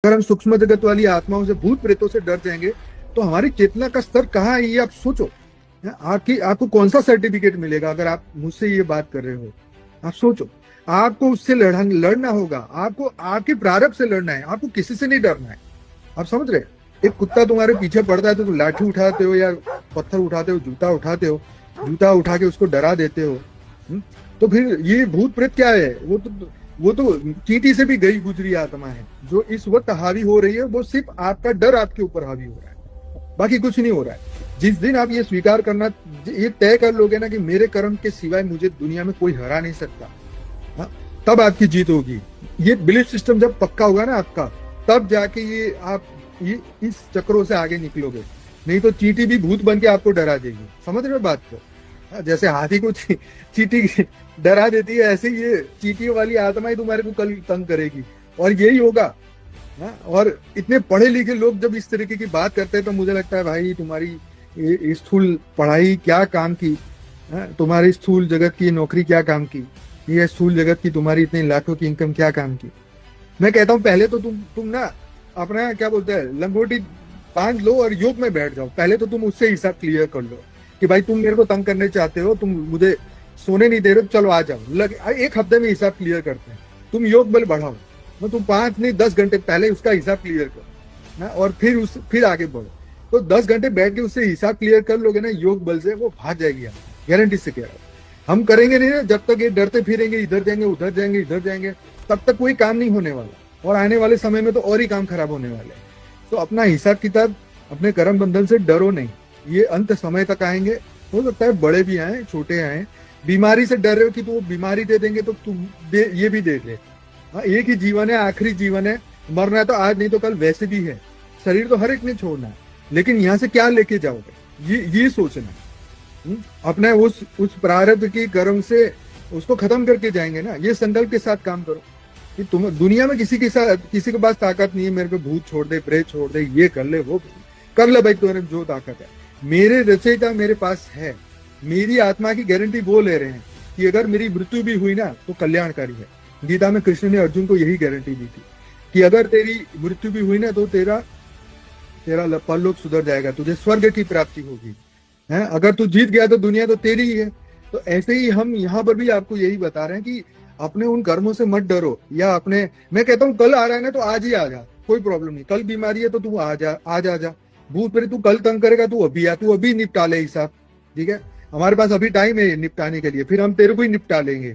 अगर हम सूक्ष्म जगत वाली आत्माओं से, भूत प्रेतों से डर जाएंगे तो हमारी चेतना का स्तर कहाँ है, ये आप सोचो। आपको कौन सा सर्टिफिकेट मिलेगा अगर आप मुझसे ये बात कर रहे हो? आप सोचो। आपको उससे लड़ना होगा, आपको आपके प्रारब्ध से लड़ना है, आपको किसी से नहीं डरना है। आप समझ रहे? एक कुत्ता तुम्हारे पीछे पड़ता है तो तुम लाठी उठाते हो या पत्थर उठाते हो, जूता उठाते हो, जूता उठा के उसको डरा देते हो। तो फिर ये भूत प्रेत क्या है? वो तो चींटी से भी गई गुजरी आत्मा है जो इस वक्त हावी हो रही है। वो सिर्फ आपका डर आपके ऊपर हावी हो रहा है, बाकी कुछ नहीं हो रहा है। जिस दिन आप ये स्वीकार करना, ये तय कर लोगे ना कि मेरे कर्म के सिवाय मुझे दुनिया में कोई हरा नहीं सकता, हाँ, तब आपकी जीत होगी। ये बिलीफ सिस्टम जब पक्का होगा ना आपका, तब जाके ये इस चक्रों से आगे निकलोगे। नहीं तो चींटी भी भूत बन के आपको डरा देगी। समझ रहे हो बात को? जैसे हाथी को चींटी डरा देती है, ऐसे ये चींटी वाली आत्मा ही तुम्हारे को कल तंग करेगी। और यही होगा। और इतने पढ़े लिखे लोग जब इस तरीके की बात करते हैं तो मुझे लगता है भाई तुम्हारी ये स्थूल पढ़ाई क्या काम की, तुम्हारी स्थूल जगत की नौकरी क्या काम की, ये स्थूल जगत की तुम्हारी इतने लाखों की इनकम क्या काम की। मैं कहता हूँ पहले तो तुम ना अपना क्या बोलते हैं लंगोटी बांध लो और योग में बैठ जाओ। पहले तो तुम उससे हिसाब क्लियर कर लो कि भाई तुम मेरे को तंग करने चाहते हो, तुम मुझे सोने नहीं दे रहे, चलो आ जाओ। एक हफ्ते में हिसाब क्लियर करते हैं। तुम योग बल बढ़ाओ, मैं तुम 5 नहीं 10 घंटे पहले उसका हिसाब क्लियर करो ना, और फिर आगे बढ़ो। तो 10 घंटे बैठ के उससे हिसाब क्लियर कर लोगे ना योग बल से, वो भाग जाएगी। गारंटी से कह रहा हूं। हम करेंगे नहीं ना, जब तक ये डरते फिरेंगे, इधर जाएंगे उधर जाएंगे इधर जाएंगे, तब तक कोई काम नहीं होने वाला। और आने वाले समय में तो और ही काम खराब होने वाले हैं। तो अपना हिसाब किताब, अपने कर्म बंधन से डरो नहीं। ये अंत समय तक आएंगे। हो सकता है बड़े भी आए छोटे आए। बीमारी से डर रहे हो कि तो वो बीमारी दे देंगे तो तुम ये भी दे ले। हाँ, एक ही जीवन है, आखिरी जीवन है। मरना है तो आज नहीं तो कल वैसे भी है। शरीर तो हर एक ने छोड़ना है, लेकिन यहाँ से क्या लेके जाओगे ये सोचना। अपने उस प्रारब्ध की कर्म से उसको खत्म करके जाएंगे ना। ये संकल्प के साथ काम करो कि तुम दुनिया में किसी के पास ताकत नहीं है मेरे पे भूत छोड़ दे, प्रेत छोड़ दे, ये कर ले वो कर ले। भाई तुम्हारे जो ताकत है मेरे रचयिता मेरे पास है। मेरी आत्मा की गारंटी वो ले रहे हैं कि अगर मेरी मृत्यु भी हुई ना तो कल्याणकारी है। गीता में कृष्ण ने अर्जुन को यही गारंटी दी थी कि अगर तेरी मृत्यु भी हुई ना तो तेरा परलोक सुधर जाएगा, तुझे स्वर्ग की प्राप्ति होगी। है, अगर तू जीत गया तो दुनिया तो तेरी ही है। तो ऐसे ही हम यहाँ पर भी आपको यही बता रहे हैं कि अपने उन कर्मों से मत डरो। या अपने, मैं कहता हूँ कल आ रहा है ना तो आज ही आ जा, कोई प्रॉब्लम नहीं। कल बीमारी है तो तू आज आ जा। भूत प्रेत तू कल तंग करेगा, तू अभी निपटा ले हिसाब। ठीक है, हमारे पास अभी टाइम है निपटाने के लिए, फिर हम तेरे को ही निपटा लेंगे।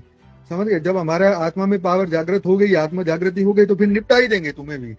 समझ गए? जब हमारा आत्मा में पावर जागृत हो गई, आत्मा जागृति हो गई, तो फिर निपटा ही देंगे तुम्हें भी।